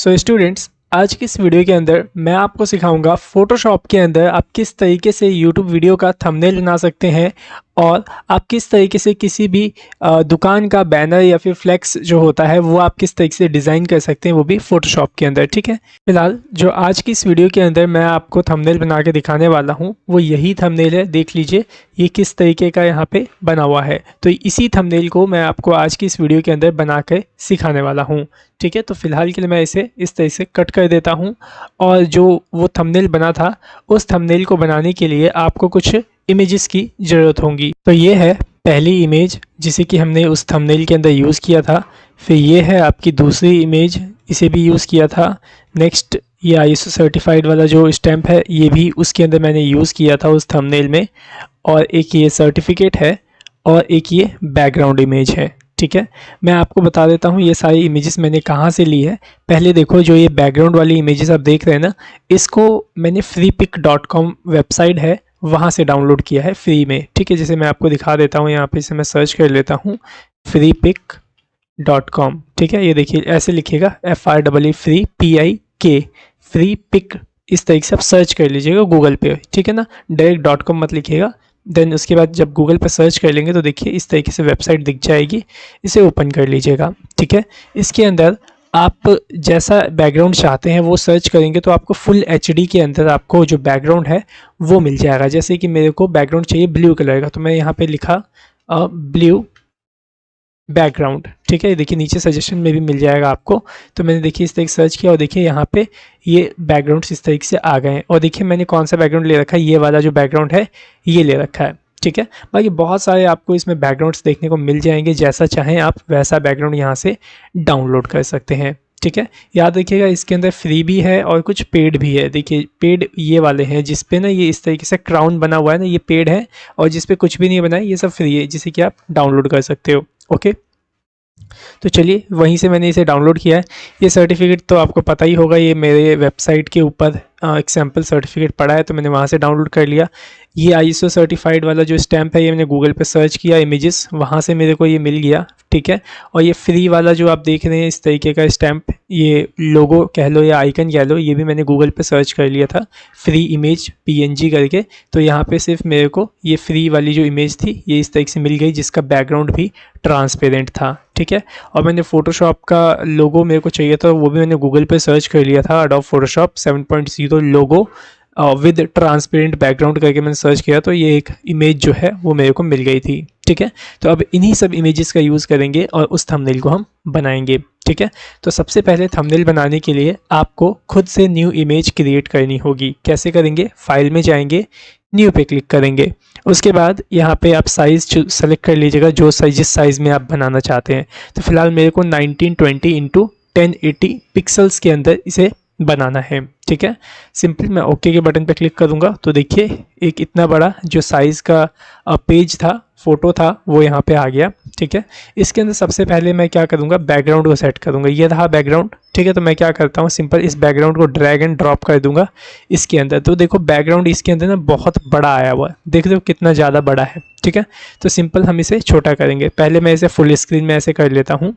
So students, आज की इस वीडियो के अंदर मैं आपको सिखाऊंगा फोटोशॉप के अंदर आप किस तरीके से यूट्यूब वीडियो का थंबनेल बना सकते हैं और आप किस तरीके से किसी भी दुकान का बैनर या फिर फ्लेक्स जो होता है वो आप किस तरीके से डिज़ाइन कर सकते हैं, वो भी फोटोशॉप के अंदर। ठीक है, फिलहाल जो आज की इस वीडियो के अंदर मैं आपको थंबनेल बना के दिखाने वाला हूँ वो यही थंबनेल है। देख लीजिए ये किस तरीके का यहाँ पे बना हुआ है। तो इसी थंबनेल को मैं आपको आज की इस वीडियो के अंदर बना के सिखाने वाला हूँ। ठीक है, तो फिलहाल के लिए मैं इसे इस तरीके से कट कर देता हूँ और जो वो थंबनेल बना था उस थंबनेल को बनाने के लिए आपको कुछ इमेजेस की ज़रूरत होंगी। तो ये है पहली इमेज जिसे कि हमने उस थंबनेल के अंदर यूज़ किया था। फिर ये है आपकी दूसरी इमेज, इसे भी यूज़ किया था। नेक्स्ट ये ISO सर्टिफाइड वाला जो स्टैम्प है ये भी उसके अंदर मैंने यूज़ किया था उस थंबनेल में। और एक ये सर्टिफिकेट है और एक ये बैकग्राउंड इमेज है। ठीक है, मैं आपको बता देता हूँ ये सारी इमेजेस मैंने कहाँ से ली है। पहले देखो, जो ये बैकग्राउंड वाली इमेजेस आप देख रहे हैं ना, इसको मैंने freepik.com वेबसाइट है वहाँ से डाउनलोड किया है फ्री में। ठीक है, जैसे मैं आपको दिखा देता हूँ, यहाँ पे इसे मैं सर्च कर लेता हूँ freepik.com। ठीक है, ये देखिए ऐसे लिखिएगा FREE फ्री PIK freepik, इस तरीके से आप सर्च कर लीजिएगा गूगल पे। ठीक है ना, डायरेक्ट .com मत लिखिएगा। देन उसके बाद जब गूगल पर सर्च कर लेंगे तो देखिए इस तरीके से वेबसाइट दिख जाएगी, इसे ओपन कर लीजिएगा। ठीक है, इसके अंदर आप जैसा बैकग्राउंड चाहते हैं वो सर्च करेंगे तो आपको फुल HD के अंदर आपको जो बैकग्राउंड है वो मिल जाएगा। जैसे कि मेरे को बैकग्राउंड चाहिए ब्लू कलर का, तो मैं यहाँ पे लिखा ब्लू बैकग्राउंड। ठीक है, देखिए नीचे सजेशन में भी मिल जाएगा आपको। तो मैंने देखिए इस तरीके सर्च किया और देखिए यहाँ पे ये बैकग्राउंड्स इस तरीके से आ गए हैं। और देखिए मैंने कौन सा बैकग्राउंड ले रखा है, ये वाला जो बैकग्राउंड है ये ले रखा है। ठीक है, बाकी बहुत सारे आपको इसमें बैकग्राउंड्स देखने को मिल जाएंगे, जैसा चाहें आप वैसा बैकग्राउंड यहाँ से डाउनलोड कर सकते हैं। ठीक है, याद रखिएगा इसके अंदर फ्री भी है और कुछ पेड भी है। देखिए पेड ये वाले हैं जिस पे ना ये इस तरीके से क्राउन बना हुआ है ना, ये पेड है। और जिस पे कुछ भी नहीं बना है ये सब फ्री है, जिसे कि आप डाउनलोड कर सकते हो। ओके, तो चलिए वहीं से मैंने इसे डाउनलोड किया है। ये सर्टिफिकेट तो आपको पता ही होगा, ये मेरे वेबसाइट के ऊपर एक सैम्पल सर्टिफिकेट पड़ा है तो मैंने वहाँ से डाउनलोड कर लिया। ये ISO सर्टिफाइड वाला जो स्टैम्प है ये मैंने गूगल पे सर्च किया इमेजेस, वहाँ से मेरे को ये मिल गया। ठीक है, और ये फ्री वाला जो आप देख रहे हैं इस तरीके का स्टैम्प, ये लोगो कह लो या आइकन कह लो, ये भी मैंने गूगल पे सर्च कर लिया था फ्री इमेज PNG करके। तो यहाँ पे सिर्फ मेरे को ये फ्री वाली जो इमेज थी ये इस तरीके से मिल गई, जिसका बैकग्राउंड भी ट्रांसपेरेंट था। ठीक है, और मैंने फोटोशॉप का लोगो मेरे को चाहिए था, वो भी मैंने गूगल पे सर्च कर लिया था, Adobe Photoshop 7.0 logo with transparent background करके मैंने सर्च किया तो ये एक इमेज जो है वो मेरे को मिल गई थी। ठीक है, तो अब इन्हीं सब इमेजेस का यूज़ करेंगे और उस थंबनेल को हम बनाएंगे। ठीक है, तो सबसे पहले थंबनेल बनाने के लिए आपको खुद से न्यू इमेज क्रिएट करनी होगी। कैसे करेंगे, फाइल में जाएंगे, न्यू पे क्लिक करेंगे। उसके बाद यहाँ पे आप साइज़ सेलेक्ट कर लीजिएगा, जो साइज जिस साइज़ में आप बनाना चाहते हैं। तो फिलहाल मेरे को 1920 × 1080 पिक्सल्स के अंदर इसे बनाना है। ठीक है, सिंपली मैं ओके के बटन पर क्लिक करूँगा तो देखिए एक इतना बड़ा जो साइज़ का पेज था, फ़ोटो था, वो यहाँ पे आ गया। ठीक है, इसके अंदर सबसे पहले मैं क्या करूँगा, बैकग्राउंड को सेट करूँगा। ये रहा बैकग्राउंड। ठीक है, तो मैं क्या करता हूँ, सिंपल इस बैकग्राउंड को ड्रैग एंड ड्रॉप कर दूंगा इसके अंदर। तो देखो बैकग्राउंड इसके अंदर ना बहुत बड़ा आया हुआ है, देख रहे हो कितना ज़्यादा बड़ा है। ठीक है, तो सिंपल हम इसे छोटा करेंगे। पहले मैं इसे फुल स्क्रीन में ऐसे कर लेता हूँ।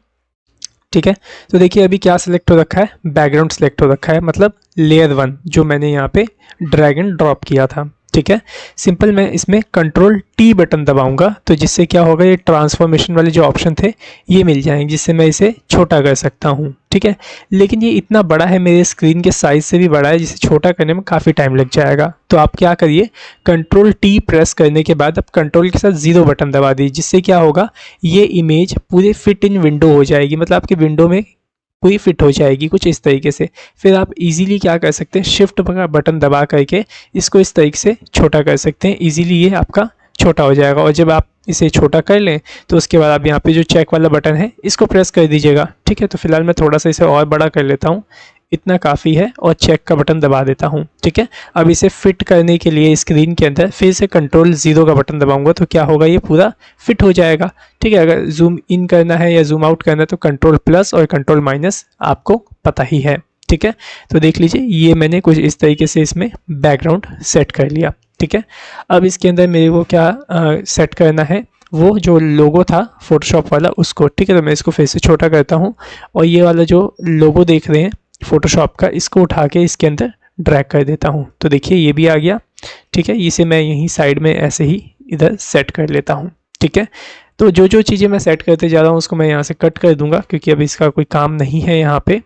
ठीक है, तो देखिए अभी क्या सिलेक्ट हो रखा है, बैकग्राउंड सिलेक्ट हो रखा है, मतलब लेयर 1 जो मैंने यहाँ पे ड्रैग एंड ड्रॉप किया था। ठीक है, सिंपल मैं इसमें Ctrl+T बटन दबाऊंगा तो जिससे क्या होगा, ये ट्रांसफॉर्मेशन वाले जो ऑप्शन थे ये मिल जाएंगे, जिससे मैं इसे छोटा कर सकता हूँ। ठीक है, लेकिन ये इतना बड़ा है, मेरे स्क्रीन के साइज से भी बड़ा है, जिसे छोटा करने में काफ़ी टाइम लग जाएगा। तो आप क्या करिए, Ctrl+T प्रेस करने के बाद अब कंट्रोल के साथ 0 बटन दबा दीजिए, जिससे क्या होगा, ये इमेज पूरे फिट इन विंडो हो जाएगी, मतलब आपके विंडो में पूरी फिट हो जाएगी कुछ इस तरीके से। फिर आप इजीली क्या कर सकते हैं, शिफ्ट बटन दबा करके इसको इस तरीके से छोटा कर सकते हैं। इजीली ये आपका छोटा हो जाएगा। और जब आप इसे छोटा कर लें तो उसके बाद आप यहाँ पे जो चेक वाला बटन है इसको प्रेस कर दीजिएगा। ठीक है, तो फिलहाल मैं थोड़ा सा इसे और बड़ा कर लेता हूँ, इतना काफ़ी है, और चेक का बटन दबा देता हूँ। ठीक है, अब इसे फिट करने के लिए स्क्रीन के अंदर फिर से Ctrl+0 का बटन दबाऊंगा तो क्या होगा, ये पूरा फिट हो जाएगा। ठीक है, अगर जूम इन करना है या जूम आउट करना है तो Ctrl+ और Ctrl- आपको पता ही है। ठीक है, तो देख लीजिए ये मैंने कुछ इस तरीके से इसमें बैकग्राउंड सेट कर लिया। ठीक है, अब इसके अंदर मेरे को क्या सेट करना है, वो जो लोगो था फोटोशॉप वाला उसको। ठीक है, तो मैं इसको फिर से छोटा करता हूँ और ये वाला जो लोगो देख रहे हैं फोटोशॉप का, इसको उठा के इसके अंदर ड्रैग कर देता हूँ। तो देखिए ये भी आ गया, ठीक है। इसे मैं यहीं साइड में ऐसे ही इधर सेट कर लेता हूँ, ठीक है। तो जो जो चीज़ें मैं सेट करते जा रहा हूँ उसको मैं यहाँ से कट कर दूंगा, क्योंकि अब इसका कोई काम नहीं है यहाँ पे।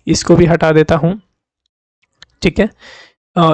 इसको भी हटा देता हूँ, ठीक है।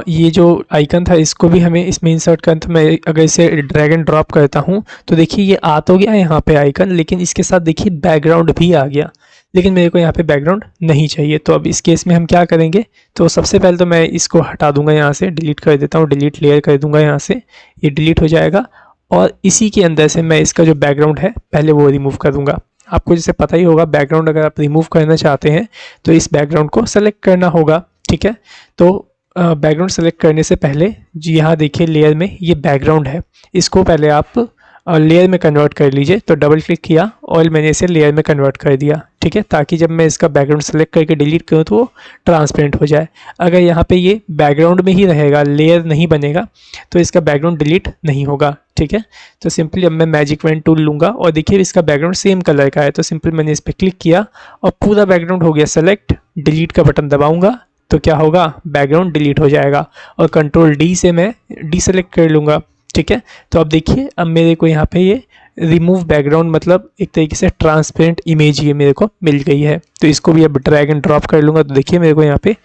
ये जो आइकन था इसको भी हमें इसमें इंसर्ट करना था। मैं अगर इसे ड्रैग एंड ड्रॉप करता हूँ तो देखिए ये आ तो गया यहाँ पे आइकन, लेकिन इसके साथ देखिए बैकग्राउंड भी आ गया, लेकिन मेरे को यहाँ पे बैकग्राउंड नहीं चाहिए। तो अब इस केस में हम क्या करेंगे, तो सबसे पहले तो मैं इसको हटा दूंगा, यहाँ से डिलीट कर देता हूँ, डिलीट लेयर कर दूंगा यहाँ से, ये डिलीट हो जाएगा। और इसी के अंदर से मैं इसका जो बैकग्राउंड है पहले वो रिमूव कर दूंगा। आपको जैसे पता ही होगा, बैकग्राउंड अगर आप रिमूव करना चाहते हैं तो इस बैकग्राउंड को सेलेक्ट करना होगा, ठीक है। तो बैकग्राउंड सेलेक्ट करने से पहले जी यहाँ देखिए लेयर में ये बैकग्राउंड है, इसको पहले आप लेयर में कन्वर्ट कर लीजिए। तो डबल क्लिक किया और मैंने इसे लेयर में कन्वर्ट कर दिया, ठीक है, ताकि जब मैं इसका बैकग्राउंड सेलेक्ट करके डिलीट करूँ तो वो ट्रांसपेरेंट हो जाए। अगर यहाँ पे ये बैकग्राउंड में ही रहेगा, लेयर नहीं बनेगा, तो इसका बैकग्राउंड डिलीट नहीं होगा, ठीक है। तो सिंपली अब मैं मैजिक पेन टूल लूँगा और देखिए इसका बैकग्राउंड सेम कलर का है, तो सिंपल मैंने इस पर क्लिक किया और पूरा बैकग्राउंड हो गया सेलेक्ट। डिलीट का बटन दबाऊँगा तो क्या होगा, बैकग्राउंड डिलीट हो जाएगा। और कंट्रोल डी से मैं डीसेलेक्ट कर लूँगा, ठीक है। तो अब देखिए अब मेरे को यहाँ पे ये रिमूव बैकग्राउंड मतलब एक तरीके से ट्रांसपेरेंट इमेज ये मेरे को मिल गई है। तो इसको भी अब ड्रैग एंड ड्रॉप कर लूँगा तो देखिए मेरे को यहाँ पे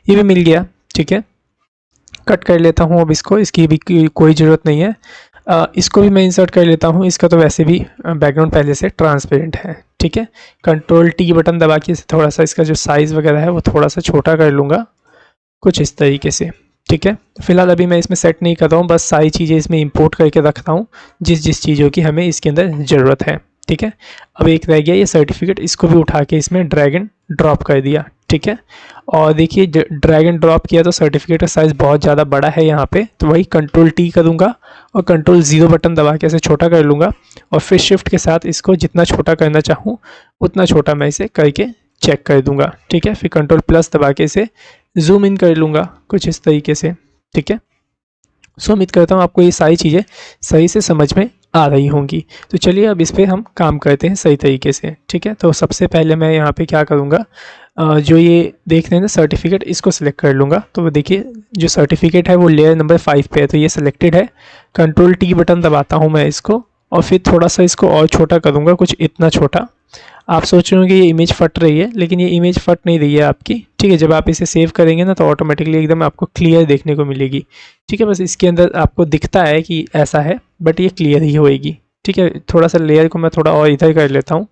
ये भी मिल गया, ठीक है। कट कर लेता हूँ अब इसको, इसकी भी कोई ज़रूरत नहीं है। इसको भी मैं इंसर्ट कर लेता हूँ, इसका तो वैसे भी बैकग्राउंड पहले से ट्रांसपेरेंट है, ठीक है। कंट्रोल टी बटन दबा के थोड़ा सा इसका जो साइज़ वगैरह है वो थोड़ा सा छोटा कर लूँगा, कुछ इस तरीके से, ठीक है। फिलहाल अभी मैं इसमें सेट नहीं कर रहा हूँ, बस सारी चीज़ें इसमें इंपोर्ट करके रख रहा हूँ जिस जिस चीज़ों की हमें इसके अंदर ज़रूरत है, ठीक है। अब एक रह गया ये सर्टिफिकेट, इसको भी उठा के इसमें ड्रैग एंड ड्रॉप कर दिया, ठीक है। और देखिए ड्रैग एंड ड्रॉप किया तो सर्टिफिकेट का साइज़ बहुत ज़्यादा बड़ा है यहाँ पे, तो वही कंट्रोल टी करूँगा और कंट्रोल 0 बटन दबा के इसे छोटा कर लूँगा और फिर शिफ्ट के साथ इसको जितना छोटा करना चाहूँ उतना छोटा मैं इसे करके चेक कर दूँगा, ठीक है। फिर कंट्रोल प्लस दबा के इसे जूम इन कर लूँगा कुछ इस तरीके से, ठीक है। सो उम्मीद करता हूँ आपको ये सारी चीज़ें सही से समझ में आ रही होंगी। तो चलिए अब इस पर हम काम करते हैं सही तरीके से, ठीक है। तो सबसे पहले मैं यहाँ पे क्या करूँगा, जो ये देख रहे हैं ना सर्टिफिकेट, इसको सिलेक्ट कर लूँगा। तो देखिए जो सर्टिफिकेट है वो लेयर नंबर 5 पे है, तो ये सिलेक्टेड है। कंट्रोल टी बटन दबाता हूँ मैं इसको और फिर थोड़ा सा इसको और छोटा करूँगा, कुछ इतना छोटा। आप सोच रहे हो कि ये इमेज फट रही है, लेकिन ये इमेज फट नहीं रही है आपकी, ठीक है। जब आप इसे सेव करेंगे ना तो ऑटोमेटिकली एकदम आपको क्लियर देखने को मिलेगी, ठीक है। बस इसके अंदर आपको दिखता है कि ऐसा है, बट ये क्लियर ही होएगी, ठीक है। थोड़ा सा लेयर को मैं थोड़ा और इधर कर लेता हूँ,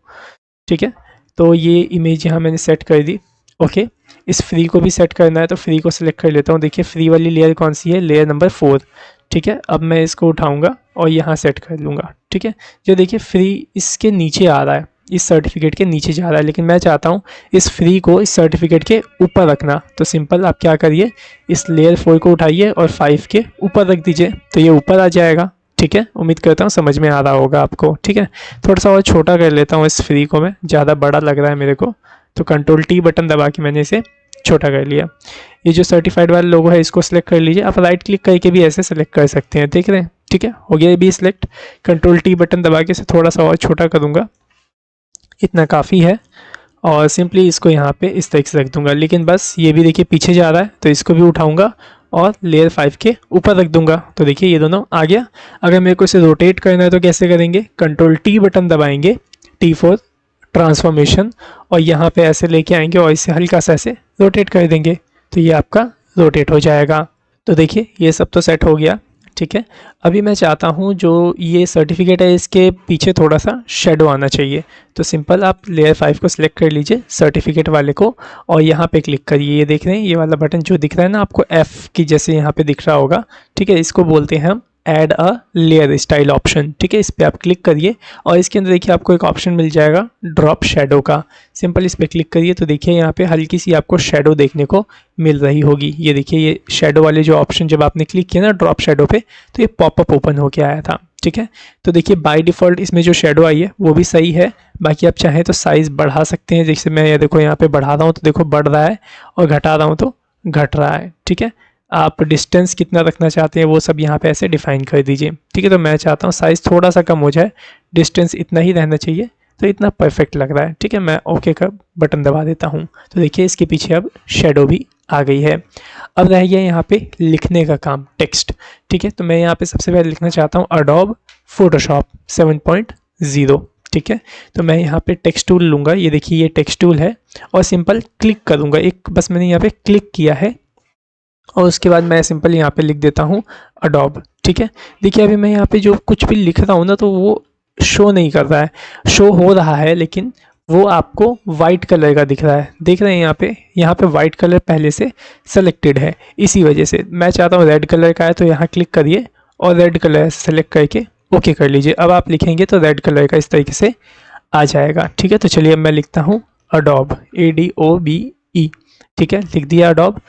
ठीक है। तो ये इमेज यहाँ मैंने सेट कर दी, ओके। इस फ्री को भी सेट करना है तो फ्री को सिलेक्ट कर लेता हूँ। देखिए फ्री वाली लेयर कौन सी है, लेयर नंबर 4, ठीक है। अब मैं इसको उठाऊँगा और यहाँ सेट कर लूँगा, ठीक है। जो देखिए फ्री इसके नीचे आ रहा है, इस सर्टिफिकेट के नीचे जा रहा है, लेकिन मैं चाहता हूँ इस फ्री को इस सर्टिफिकेट के ऊपर रखना। तो सिंपल आप क्या करिए, इस लेयर 4 को उठाइए और 5 के ऊपर रख दीजिए, तो ये ऊपर आ जाएगा, ठीक है। उम्मीद करता हूँ समझ में आ रहा होगा आपको, ठीक है। थोड़ा सा और छोटा कर लेता हूँ इस फ्री को, मैं ज़्यादा बड़ा लग रहा है मेरे को, तो कंट्रोल टी बटन दबा के मैंने इसे छोटा कर लिया। ये जो सर्टिफाइड वाला लोगो है इसको सिलेक्ट कर लीजिए, आप राइट क्लिक करके भी ऐसे सेलेक्ट कर सकते हैं, देख रहे हैं, ठीक है। हो गया ये भी सिलेक्ट। कंट्रोल टी बटन दबा के इसे थोड़ा सा और छोटा करूँगा, इतना काफ़ी है। और सिंपली इसको यहाँ पे इस तरीके से रख दूंगा, लेकिन बस ये भी देखिए पीछे जा रहा है, तो इसको भी उठाऊंगा और लेयर 5 के ऊपर रख दूंगा। तो देखिए ये दोनों आ गया। अगर मेरे को इसे रोटेट करना है तो कैसे करेंगे, कंट्रोल टी बटन दबाएंगे, टी फॉर ट्रांसफॉर्मेशन, और यहाँ पे ऐसे लेके आएंगे और इसे हल्का सा ऐसे रोटेट कर देंगे, तो ये आपका रोटेट हो जाएगा। तो देखिए ये सब तो सेट हो गया, ठीक है। अभी मैं चाहता हूँ जो ये सर्टिफिकेट है इसके पीछे थोड़ा सा शेडो आना चाहिए, तो सिंपल आप लेयर 5 को सिलेक्ट कर लीजिए सर्टिफिकेट वाले को और यहाँ पे क्लिक करिए। ये देख रहे हैं ये वाला बटन जो दिख रहा है ना आपको, F की जैसे यहाँ पे दिख रहा होगा, ठीक है। इसको बोलते हैं हम add a layer style option, ठीक है। इस पर आप क्लिक करिए और इसके अंदर देखिए आपको एक ऑप्शन मिल जाएगा ड्रॉप शेडो का। सिंपल इस पर क्लिक करिए तो देखिए यहाँ पे हल्की सी आपको शेडो देखने को मिल रही होगी। ये देखिए ये शेडो वाले जो ऑप्शन जब आपने क्लिक किया ना ड्रॉप शेडो पे, तो ये पॉपअप ओपन होके आया था, ठीक है। तो देखिए बाय डिफ़ॉल्ट इसमें जो शेडो आई है वो भी सही है, बाकी आप चाहें तो साइज़ बढ़ा सकते हैं। जैसे मैं ये देखो यहाँ पे बढ़ा रहा हूँ तो देखो बढ़ रहा है, और घटा रहा हूँ तो घट रहा है, ठीक है। आप डिस्टेंस कितना रखना चाहते हैं वो सब यहाँ पे ऐसे डिफाइन कर दीजिए, ठीक है। तो मैं चाहता हूँ साइज़ थोड़ा सा कम हो जाए, डिस्टेंस इतना ही रहना चाहिए, तो इतना परफेक्ट लग रहा है। ठीक है, मैं ओके का बटन दबा देता हूँ। तो देखिए इसके पीछे अब शेडो भी आ गई है। अब रह गया यहाँ पे लिखने का काम, टेक्स्ट। ठीक है, तो मैं यहाँ पे सबसे पहले लिखना चाहता हूँ अडोब फोटोशॉप 7.0। ठीक है, तो मैं यहाँ पे टेक्स्ट टूल लूँगा, ये देखिए ये टेक्स्ट टूल है, और सिंपल क्लिक करूँगा, एक बस मैंने यहाँ पे क्लिक किया है, और उसके बाद मैं सिंपल यहाँ पे लिख देता हूँ अडोब। ठीक है, देखिए अभी मैं यहाँ पे जो कुछ भी लिख रहा हूँ ना, तो वो शो नहीं कर रहा है, शो हो रहा है लेकिन वो आपको वाइट कलर का दिख रहा है। देख रहे हैं यहाँ पे वाइट कलर पहले से सेलेक्टेड है, इसी वजह से मैं चाहता हूँ रेड कलर का है, तो यहाँ क्लिक करिए और रेड कलर सेलेक्ट करके ओके कर लीजिए। अब आप लिखेंगे तो रेड कलर का इस तरीके से आ जाएगा। ठीक है, तो चलिए अब मैं लिखता हूँ अडोब, ADOBE। ठीक है, लिख दिया अडोब,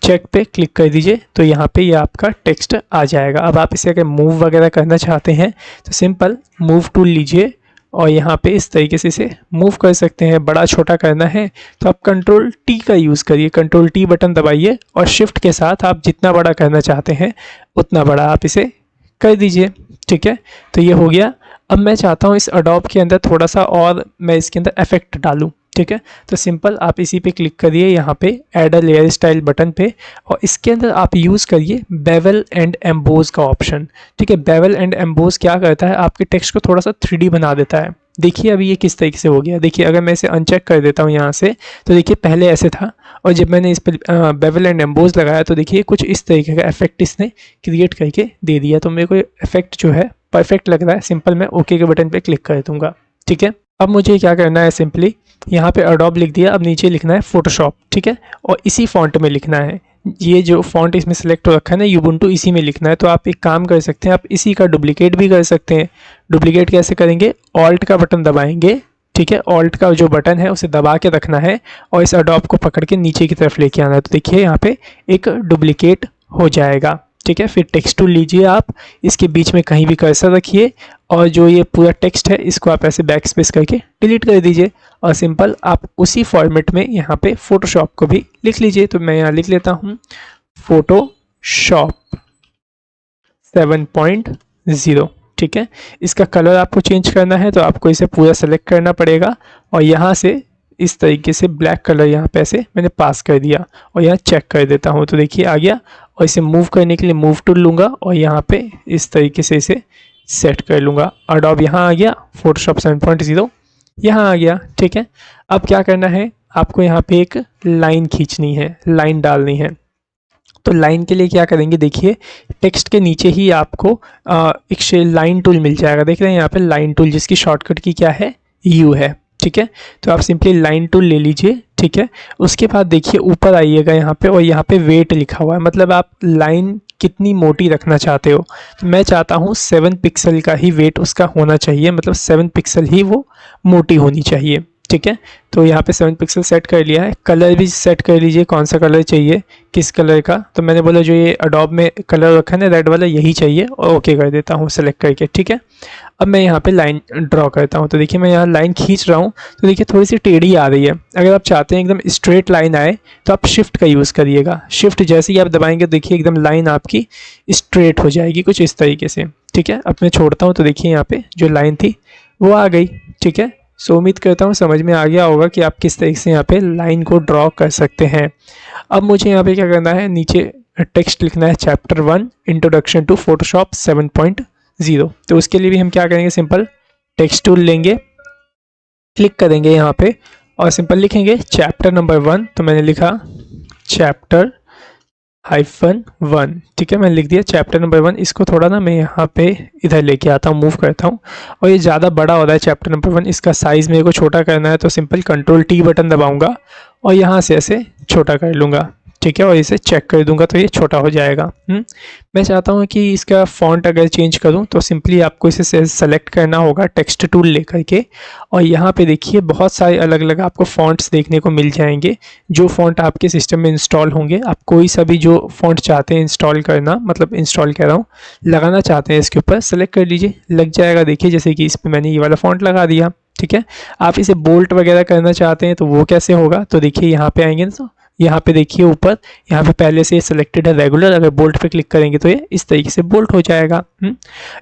चेक पे क्लिक कर दीजिए, तो यहाँ पे ये आपका टेक्स्ट आ जाएगा। अब आप इसे अगर मूव वगैरह करना चाहते हैं तो सिंपल मूव टूल लीजिए और यहाँ पे इस तरीके से इसे मूव कर सकते हैं। बड़ा छोटा करना है तो आप कंट्रोल T का यूज़ करिए, कंट्रोल T बटन दबाइए और शिफ्ट के साथ आप जितना बड़ा करना चाहते हैं उतना बड़ा आप इसे कर दीजिए। ठीक है, तो ये हो गया। अब मैं चाहता हूँ इस अडोब के अंदर थोड़ा सा और मैं इसके अंदर इफेक्ट डालूँ। ठीक है, तो सिंपल आप इसी पे क्लिक करिए यहाँ पे add a layer style button पे, और इसके अंदर आप यूज़ करिए बेवल एंड एम्बोज का ऑप्शन। ठीक है, बेवल एंड एम्बोज क्या करता है, आपके टेक्स्ट को थोड़ा सा 3D बना देता है। देखिए अभी ये किस तरीके से हो गया। देखिए अगर मैं इसे अनचेक कर देता हूँ यहाँ से, तो देखिए पहले ऐसे था, और जब मैंने इस पर बेवल एंड एम्बोज लगाया तो देखिए कुछ इस तरीके का इफेक्ट इसने क्रिएट करके दे दिया। तो मेरे को इफेक्ट जो है परफेक्ट लग रहा है। सिंपल मैं ओके के बटन पे क्लिक कर दूंगा। ठीक है, अब मुझे क्या करना है, सिंपली यहाँ पे अडोब लिख दिया, अब नीचे लिखना है फोटोशॉप। ठीक है, और इसी फॉन्ट में लिखना है, ये जो फॉन्ट इसमें सेलेक्ट हो रखा है ना यूबुंटू, इसी में लिखना है। तो आप एक काम कर सकते हैं, आप इसी का डुप्लीकेट भी कर सकते हैं। डुप्लीकेट कैसे करेंगे, ऑल्ट का बटन दबाएंगे। ठीक है, ऑल्ट का जो बटन है उसे दबा के रखना है और इस अडोब को पकड़ के नीचे की तरफ लेके आना है। तो देखिए यहाँ पे एक डुप्लीकेट हो जाएगा। ठीक है, फिर टेक्स्ट टूल लीजिए आप, इसके बीच में कहीं भी कर्सर रखिए और जो ये पूरा टेक्स्ट है इसको आप ऐसे बैक स्पेस करके डिलीट कर दीजिए, और सिंपल आप उसी फॉर्मेट में यहाँ पे फोटोशॉप को भी लिख लीजिए। तो मैं यहाँ लिख लेता हूँ फोटोशॉप 7.0। ठीक है, इसका कलर आपको चेंज करना है तो आपको इसे पूरा सेलेक्ट करना पड़ेगा, और यहाँ से इस तरीके से ब्लैक कलर यहाँ पे ऐसे मैंने पास कर दिया और यहाँ चेक कर देता हूँ। तो देखिए आ गया, और इसे मूव करने के लिए मूव टूल लूँगा और यहाँ पे इस तरीके से इसे सेट कर लूँगा। अडोब यहाँ आ गया, फोटोशॉप 7.0 यहाँ आ गया। ठीक है, अब क्या करना है, आपको यहाँ पे एक लाइन खींचनी है, लाइन डालनी है। तो लाइन के लिए क्या करेंगे, देखिए टेक्स्ट के नीचे ही आपको एक लाइन टूल मिल जाएगा। देख रहे हैं यहाँ पे लाइन टूल, जिसकी शॉर्टकट की क्या है, U है। ठीक है, तो आप सिंपली लाइन टूल ले लीजिए। ठीक है, उसके बाद देखिए ऊपर आइएगा यहाँ पे, और यहाँ पे वेट लिखा हुआ है, मतलब आप लाइन कितनी मोटी रखना चाहते हो। तो मैं चाहता हूँ 7 पिक्सल का ही वेट उसका होना चाहिए, मतलब 7 पिक्सल ही वो मोटी होनी चाहिए। ठीक है, तो यहाँ पे 7 पिक्सल सेट कर लिया है। कलर भी सेट कर लीजिए, कौन सा कलर चाहिए, किस कलर का। तो मैंने बोला जो ये अडोब में कलर रखा है ना रेड वाला, यही चाहिए, और ओके कर देता हूँ सेलेक्ट करके। ठीक है, अब मैं यहाँ पे लाइन ड्रॉ करता हूँ। तो देखिए मैं यहाँ लाइन खींच रहा हूँ, तो देखिए थोड़ी सी टेढ़ी आ रही है। अगर आप चाहते हैं एकदम स्ट्रेट लाइन आए तो आप शिफ्ट का यूज़ करिएगा। शिफ्ट जैसे ही आप दबाएंगे देखिए एकदम लाइन आपकी स्ट्रेट हो जाएगी, कुछ इस तरीके से। ठीक है, अब मैं छोड़ता हूँ, तो देखिए यहाँ पे जो लाइन थी वो आ गई। ठीक है, सो उम्मीद करता हूँ समझ में आ गया होगा कि आप किस तरीके से यहाँ पे लाइन को ड्रॉ कर सकते हैं। अब मुझे यहाँ पे क्या करना है, नीचे टेक्स्ट लिखना है चैप्टर 1 इंट्रोडक्शन टू फोटोशॉप 7.0। तो उसके लिए भी हम क्या करेंगे, सिंपल टेक्स्ट टूल लेंगे, क्लिक करेंगे यहाँ पे और सिंपल लिखेंगे चैप्टर नंबर 1। तो मैंने लिखा चैप्टर -1। ठीक है, मैंने लिख दिया चैप्टर नंबर 1। इसको थोड़ा ना मैं यहाँ पे इधर लेके आता हूँ, मूव करता हूँ, और ये ज़्यादा बड़ा हो रहा है चैप्टर नंबर 1। इसका साइज़ मेरे को छोटा करना है, तो सिंपल कंट्रोल T बटन दबाऊंगा और यहाँ से ऐसे छोटा कर लूँगा। ठीक है, और इसे चेक कर दूंगा तो ये छोटा हो जाएगा। मैं चाहता हूँ कि इसका फॉन्ट अगर चेंज करूँ तो सिंपली आपको इसे सेलेक्ट करना होगा टेक्स्ट टूल लेकर के, और यहाँ पे देखिए बहुत सारे अलग अलग आपको फॉन्ट्स देखने को मिल जाएंगे। जो फॉन्ट आपके सिस्टम में इंस्टॉल होंगे, आप कोई सा भी जो फॉन्ट चाहते हैं इंस्टॉल करना, मतलब इंस्टॉल कह रहा हूँ, लगाना चाहते हैं, इसके ऊपर सेलेक्ट कर लीजिए, लग जाएगा। देखिए जैसे कि इस पर मैंने ये वाला फॉन्ट लगा दिया। ठीक है, आप इसे बोल्ट वगैरह करना चाहते हैं तो वो कैसे होगा, तो देखिए यहाँ पे आएंगे ना, तो यहाँ पे देखिए ऊपर, यहाँ पे पहले से सिलेक्टेड है रेगुलर, अगर बोल्ट पे क्लिक करेंगे तो ये इस तरीके से बोल्ट हो जाएगा।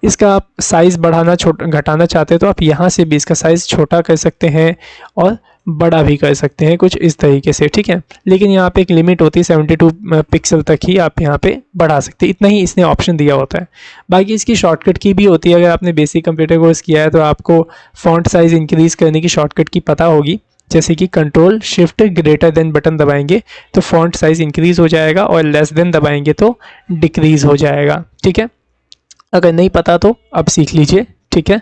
इसका आप साइज़ बढ़ाना घटाना चाहते हैं तो आप यहाँ से भी इसका साइज़ छोटा कर सकते हैं और बड़ा भी कर सकते हैं कुछ इस तरीके से, ठीक है। लेकिन यहाँ पे एक लिमिट होती है 72 पिक्सल तक ही आप यहाँ पे बढ़ा सकते हैं, इतना ही इसने ऑप्शन दिया होता है। बाकी इसकी शॉर्टकट की भी होती है, अगर आपने बेसिक कंप्यूटर कोर्स किया है तो आपको फ़ॉन्ट साइज़ इंक्रीज़ करने की शॉर्टकट की पता होगी, जैसे कि control shift greater than button दबाएंगे तो फ़ॉन्ट साइज़ इंक्रीज़ हो जाएगा और लेस देन दबाएंगे तो डिक्रीज़ हो जाएगा, ठीक है। अगर नहीं पता तो अब सीख लीजिए, ठीक है।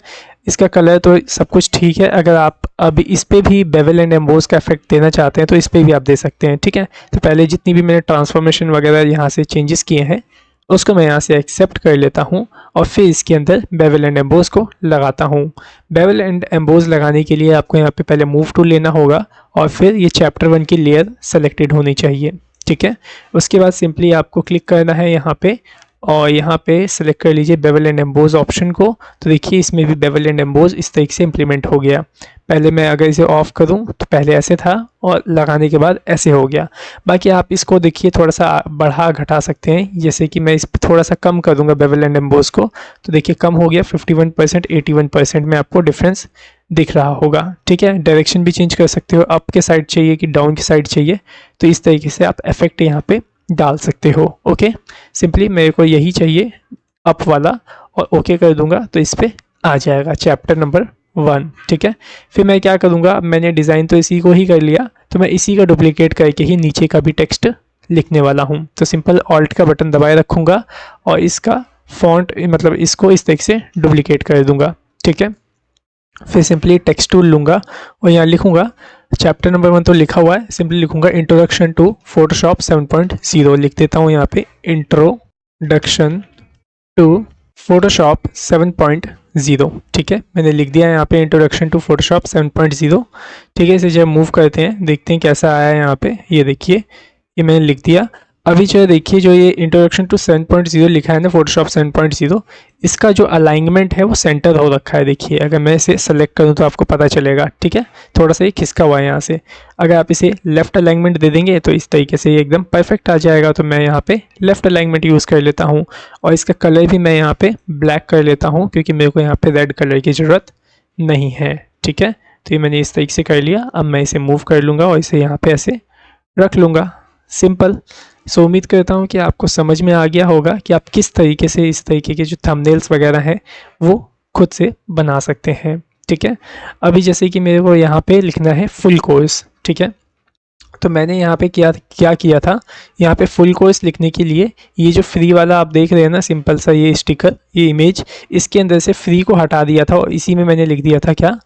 इसका कलर तो सब कुछ ठीक है, अगर आप अब इस पर भी बेवल एंड एम्बोस का इफेक्ट देना चाहते हैं तो इस पर भी आप दे सकते हैं, ठीक है। तो पहले जितनी भी मैंने ट्रांसफॉर्मेशन वगैरह यहाँ से चेंजेस किए हैं उसको मैं यहाँ से एक्सेप्ट कर लेता हूँ और फिर इसके अंदर बेवल एंड एम्बोस को लगाता हूँ। बेवल एंड एम्बोस लगाने के लिए आपको यहाँ पे पहले मूव टूल लेना होगा और फिर ये चैप्टर 1 की लेयर सेलेक्टेड होनी चाहिए, ठीक है। उसके बाद सिंपली आपको क्लिक करना है यहाँ पे और यहाँ पे सेलेक्ट कर लीजिए बेवल एंड एम्बोज ऑप्शन को। तो देखिए इसमें भी बेवल एंड एम्बोज इस तरीके से इंप्लीमेंट हो गया। पहले मैं अगर इसे ऑफ करूँ तो पहले ऐसे था और लगाने के बाद ऐसे हो गया। बाकी आप इसको देखिए थोड़ा सा बढ़ा घटा सकते हैं, जैसे कि मैं इस पर थोड़ा सा कम कर दूंगा बेवल एंड एम्बोज को, तो देखिए कम हो गया 51%, 81% में आपको डिफरेंस दिख रहा होगा, ठीक है। डायरेक्शन भी चेंज कर सकते हो, अप के साइड चाहिए कि डाउन की साइड चाहिए, तो इस तरीके से आप इफेक्ट यहाँ पे डाल सकते हो। ओके, सिंपली मेरे को यही चाहिए अप वाला और ओके कर दूंगा तो इस पे आ जाएगा चैप्टर नंबर 1, ठीक है। फिर मैं क्या करूंगा, मैंने डिज़ाइन तो इसी को ही कर लिया तो मैं इसी का डुप्लीकेट करके ही नीचे का भी टेक्स्ट लिखने वाला हूं। तो सिंपल ऑल्ट का बटन दबाए रखूंगा और इसका फॉन्ट मतलब इसको इस तरीके से डुप्लीकेट कर दूंगा, ठीक है। फिर सिंपली टेक्स्ट टूल लूँगा और यहाँ लिखूँगा चैप्टर नंबर 1 तो लिखा हुआ है, सिंपली लिखूँगा इंट्रोडक्शन टू फोटोशॉप 7.0 लिख देता हूँ यहाँ पे, इंट्रोडक्शन टू फोटोशॉप 7.0, ठीक है। मैंने लिख दिया है यहाँ पे इंट्रोडक्शन टू फोटोशॉप 7.0, ठीक है। इसे जब मूव करते हैं देखते हैं कैसा आया है यहाँ पे, ये देखिए ये मैंने लिख दिया। अभी जो देखिए जो ये इंट्रोडक्शन टू 7.0 लिखा है ना फोटोशॉप 7.0, इसका जो अलाइनमेंट है वो सेंटर हो रखा है। देखिए अगर मैं इसे सेलेक्ट करूँ तो आपको पता चलेगा, ठीक है। थोड़ा सा ये खिसका हुआ है यहाँ से, अगर आप इसे लेफ्ट अलाइनमेंट दे देंगे तो इस तरीके से ये एकदम परफेक्ट आ जाएगा। तो मैं यहाँ पे लेफ्ट अलाइनमेंट यूज़ कर लेता हूँ और इसका कलर भी मैं यहाँ पे ब्लैक कर लेता हूँ क्योंकि मेरे को यहाँ पे रेड कलर की ज़रूरत नहीं है, ठीक है। तो ये मैंने इस तरीके से कर लिया। अब मैं इसे मूव कर लूँगा और इसे यहाँ पे ऐसे रख लूँगा, सिंपल। सो उम्मीद करता हूँ कि आपको समझ में आ गया होगा कि आप किस तरीके से इस तरीके के जो थंबनेल्स वगैरह हैं वो खुद से बना सकते हैं, ठीक है। अभी जैसे कि मेरे को यहाँ पे लिखना है फुल कोर्स, ठीक है। तो मैंने यहाँ पे क्या किया था, यहाँ पे फुल कोर्स लिखने के लिए ये जो फ्री वाला आप देख रहे हैं ना सिंपल सा ये स्टिकर, ये इमेज, इसके अंदर से फ्री को हटा दिया था और इसी में मैंने लिख दिया था क्या,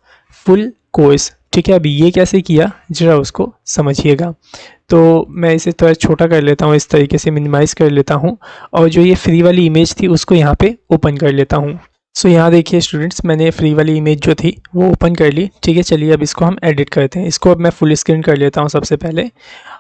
फुल कोर्स, ठीक है। अभी ये कैसे किया जरा उसको समझिएगा। तो मैं इसे थोड़ा छोटा कर लेता हूँ, इस तरीके से मिनिमाइज़ कर लेता हूँ और जो ये फ्री वाली इमेज थी उसको यहाँ पे ओपन कर लेता हूँ। सो यहाँ देखिए स्टूडेंट्स, मैंने फ्री वाली इमेज जो थी वो ओपन कर ली, ठीक है। चलिए अब इसको हम एडिट करते हैं। इसको अब मैं फुल स्क्रीन कर लेता हूँ सबसे पहले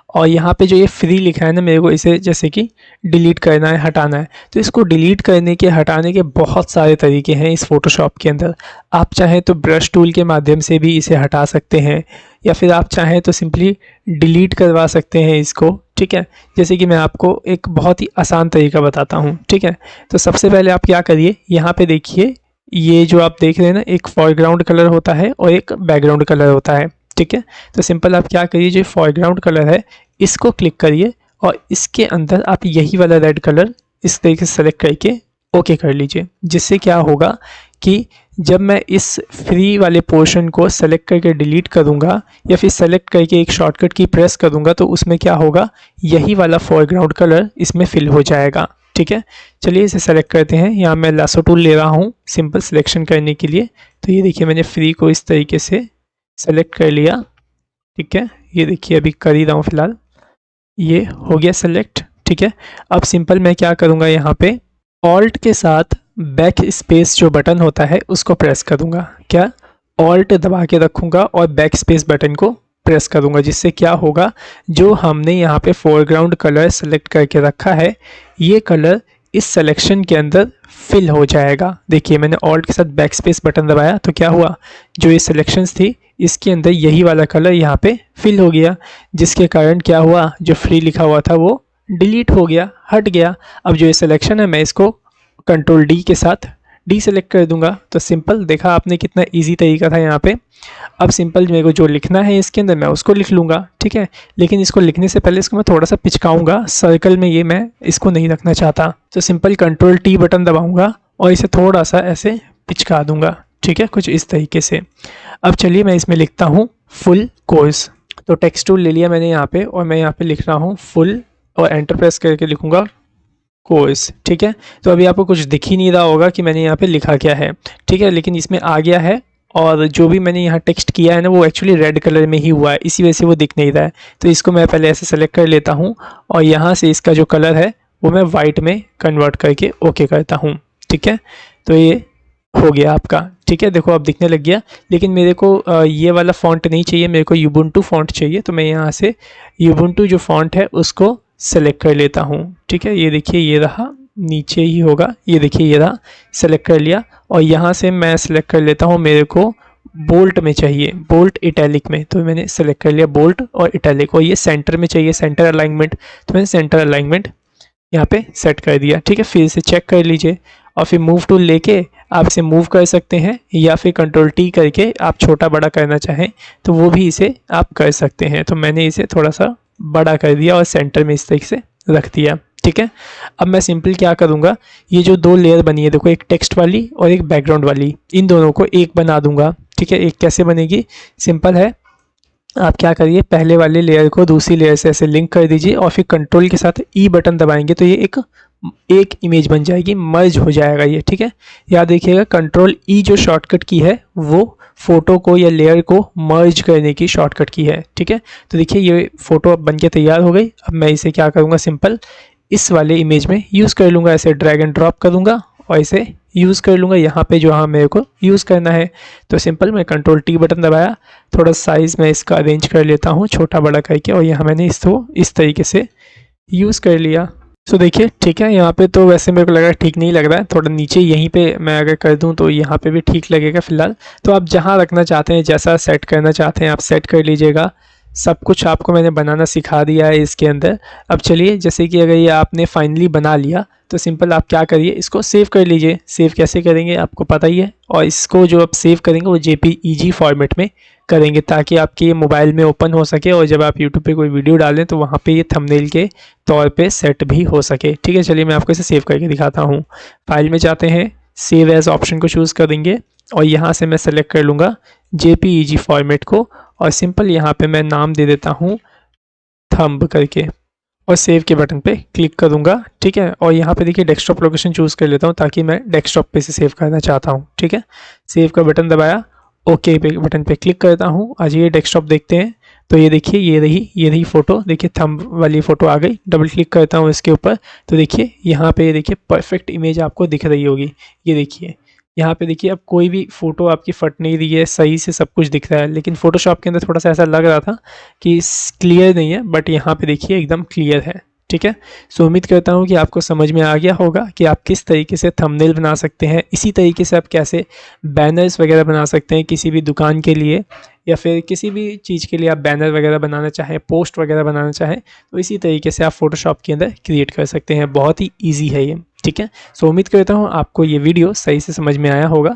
और यहाँ पे जो ये फ्री लिखा है ना, मेरे को इसे जैसे कि डिलीट करना है, हटाना है। तो इसको डिलीट करने के हटाने के बहुत सारे तरीके हैं इस फोटोशॉप के अंदर। आप चाहें तो ब्रश टूल के माध्यम से भी इसे हटा सकते हैं या फिर आप चाहें तो सिंपली डिलीट करवा सकते हैं इसको, ठीक है। जैसे कि मैं आपको एक बहुत ही आसान तरीका बताता हूँ, ठीक है। तो सबसे पहले आप क्या करिए, यहाँ पे देखिए ये जो आप देख रहे हैं ना, एक फॉरग्राउंड कलर होता है और एक बैकग्राउंड कलर होता है, ठीक है। तो सिंपल आप क्या करिए, जो फॉरग्राउंड कलर है इसको क्लिक करिए और इसके अंदर आप यही वाला रेड कलर इस तरीके से सेलेक्ट करके ओके कर लीजिए। जिससे क्या होगा कि जब मैं इस फ्री वाले पोर्शन को सेलेक्ट करके डिलीट करूँगा या फिर सेलेक्ट करके एक शॉर्टकट की प्रेस करूँगा तो उसमें क्या होगा, यही वाला फॉरग्राउंड कलर इसमें फिल हो जाएगा, ठीक है। चलिए इसे सेलेक्ट करते हैं। यहाँ मैं लासो टूल ले रहा हूँ सिंपल सिलेक्शन करने के लिए। तो ये देखिए मैंने फ्री को इस तरीके से सेलेक्ट कर लिया, ठीक है। ये देखिए अभी कर ही रहा हूँ फिलहाल, ये हो गया सेलेक्ट, ठीक है। अब सिंपल मैं क्या करूँगा, यहाँ पे ऑल्ट के साथ बैक स्पेस जो बटन होता है उसको प्रेस करूँगा। क्या, ऑल्ट दबा के रखूँगा और बैक स्पेस बटन को प्रेस करूँगा। जिससे क्या होगा, जो हमने यहाँ पे फोरग्राउंड कलर सेलेक्ट करके रखा है ये कलर इस सिलेक्शन के अंदर फिल हो जाएगा। देखिए मैंने ऑल्ट के साथ बैक स्पेस बटन दबाया तो क्या हुआ, जो ये सिलेक्शंस थी इसके अंदर यही वाला कलर यहाँ पे फिल हो गया, जिसके कारण क्या हुआ, जो फ्री लिखा हुआ था वो डिलीट हो गया, हट गया। अब जो ये सिलेक्शन है मैं इसको कंट्रोल डी के साथ डी सेलेक्ट कर दूंगा। तो सिंपल, देखा आपने कितना इजी तरीका था यहाँ पे। अब सिंपल मेरे को जो लिखना है इसके अंदर मैं उसको लिख लूँगा, ठीक है। लेकिन इसको लिखने से पहले इसको मैं थोड़ा सा पिचकाऊँगा सर्कल में, ये मैं इसको नहीं रखना चाहता। तो सिंपल कंट्रोल टी बटन दबाऊँगा और इसे थोड़ा सा ऐसे पिचका दूँगा, ठीक है, कुछ इस तरीके से। अब चलिए मैं इसमें लिखता हूँ फुल कोर्स। तो टेक्स्ट टूल ले लिया मैंने यहाँ पे और मैं यहाँ पे लिख रहा हूँ फुल और एंटर प्रेस करके लिखूँगा कोर्स, ठीक है। तो अभी आपको कुछ दिख ही नहीं रहा होगा कि मैंने यहाँ पे लिखा क्या है, ठीक है, लेकिन इसमें आ गया है। और जो भी मैंने यहाँ टेक्स्ट किया है ना वो एक्चुअली रेड कलर में ही हुआ है, इसी वजह से वो दिख नहीं रहा है। तो इसको मैं पहले ऐसे सेलेक्ट कर लेता हूँ और यहाँ से इसका जो कलर है वो मैं वाइट में कन्वर्ट करके ओके करता हूँ, ठीक है। तो ये हो गया आपका, ठीक है। देखो अब दिखने लग गया। लेकिन मेरे को ये वाला फ़ॉन्ट नहीं चाहिए, मेरे को यूबुंटू फ़ॉन्ट चाहिए। तो मैं यहाँ से यूबुंटू जो फ़ॉन्ट है उसको सेलेक्ट कर लेता हूँ, ठीक है। ये देखिए ये रहा, नीचे ही होगा, ये देखिए ये रहा, सेलेक्ट कर लिया। और यहाँ से मैं सेलेक्ट कर लेता हूँ, मेरे को बोल्ट में चाहिए, बोल्ट इटैलिक में। तो मैंने सेलेक्ट कर लिया बोल्ट और इटैलिक। और ये सेंटर में चाहिए, सेंटर अलाइनमेंट। तो मैंने सेंटर अलाइनमेंट यहाँ पे सेट कर दिया, ठीक है। फिर इसे चेक कर लीजिए और फिर मूव टूल लेके आप इसे मूव कर सकते हैं, या फिर कंट्रोल टी करके आप छोटा बड़ा करना चाहें तो वो भी इसे आप कर सकते हैं। तो मैंने इसे थोड़ा सा बड़ा कर दिया और सेंटर में इस तरीके से रख दिया, ठीक है। अब मैं सिंपल क्या करूँगा, ये जो दो लेयर बनी है देखो, एक टेक्स्ट वाली और एक बैकग्राउंड वाली, इन दोनों को एक बना दूंगा, ठीक है। एक कैसे बनेगी, सिंपल है, आप क्या करिए, पहले वाले लेयर को दूसरी लेयर से ऐसे लिंक कर दीजिए और फिर कंट्रोल के साथ ई बटन दबाएंगे तो ये एक इमेज बन जाएगी, मर्ज हो जाएगा ये, ठीक है। याद रखिएगा कंट्रोल ई जो शॉर्टकट की है वो फोटो को या लेयर को मर्ज करने की शॉर्टकट की है, ठीक है। तो देखिए ये फोटो अब बनके तैयार हो गई। अब मैं इसे क्या करूँगा, सिंपल इस वाले इमेज में यूज़ कर लूँगा, ऐसे ड्रैग एंड ड्रॉप करूँगा और इसे यूज़ कर लूँगा यहाँ पे जो हाँ मेरे को यूज़ करना है। तो सिंपल मैं कंट्रोल टी बटन दबाया, थोड़ा साइज़ में इसका अरेंज कर लेता हूँ छोटा बड़ा करके, और यहाँ मैंने इसको इस तरीके से यूज़ कर लिया। सो देखिए ठीक है, यहाँ पे तो वैसे मेरे को लग रहा है ठीक नहीं लग रहा है, थोड़ा नीचे यहीं पे मैं अगर कर दूँ तो यहाँ पे भी ठीक लगेगा फ़िलहाल। तो आप जहाँ रखना चाहते हैं, जैसा सेट करना चाहते हैं आप सेट कर लीजिएगा। सब कुछ आपको मैंने बनाना सिखा दिया है इसके अंदर। अब चलिए, जैसे कि अगर ये आपने फाइनली बना लिया तो सिंपल आप क्या करिए, इसको सेव कर लीजिए। सेव कैसे करेंगे आपको पता ही है, और इसको जो आप सेव करेंगे वो JPEG फॉर्मेट में करेंगे ताकि आपके मोबाइल में ओपन हो सके, और जब आप यूट्यूब पे कोई वीडियो डालें तो वहाँ पे ये थंबनेल के तौर पे सेट भी हो सके, ठीक है। चलिए मैं आपको इसे सेव करके दिखाता हूँ। फाइल में जाते हैं, सेव एज ऑप्शन को चूज़ करेंगे और यहाँ से मैं सेलेक्ट कर लूँगा JPEG फॉर्मेट को, और सिंपल यहाँ पे मैं नाम दे देता हूँ थंब करके, और सेव के बटन पे क्लिक करूँगा, ठीक है। और यहाँ पे देखिए डेस्कटॉप लोकेशन चूज़ कर लेता हूँ ताकि मैं डेस्कटॉप पे से सेव करना चाहता हूँ, ठीक है। सेव का बटन दबाया, ओके पे बटन पे क्लिक करता हूँ। आज ये डेस्कटॉप देखते हैं, तो ये देखिए ये रही फ़ोटो, देखिए थंब वाली फ़ोटो आ गई। डबल क्लिक करता हूँ इसके ऊपर तो देखिए यहाँ पे देखिए परफेक्ट इमेज आपको दिख रही होगी। ये देखिए यहाँ पे देखिए अब कोई भी फ़ोटो आपकी फट नहीं रही है, सही से सब कुछ दिख रहा है। लेकिन फ़ोटोशॉप के अंदर थोड़ा सा ऐसा लग रहा था कि क्लियर नहीं है, बट यहाँ पे देखिए एकदम क्लियर है, ठीक है। सो उम्मीद करता हूँ कि आपको समझ में आ गया होगा कि आप किस तरीके से थंबनेल बना सकते हैं। इसी तरीके से आप कैसे बैनर्स वगैरह बना सकते हैं किसी भी दुकान के लिए, या फिर किसी भी चीज़ के लिए आप बैनर वगैरह बनाना चाहें, पोस्ट वगैरह बनाना चाहें, तो इसी तरीके से आप फ़ोटोशॉप के अंदर क्रिएट कर सकते हैं। बहुत ही ईजी है ये, ठीक है। सो उम्मीद करता हूँ आपको ये वीडियो सही से समझ में आया होगा।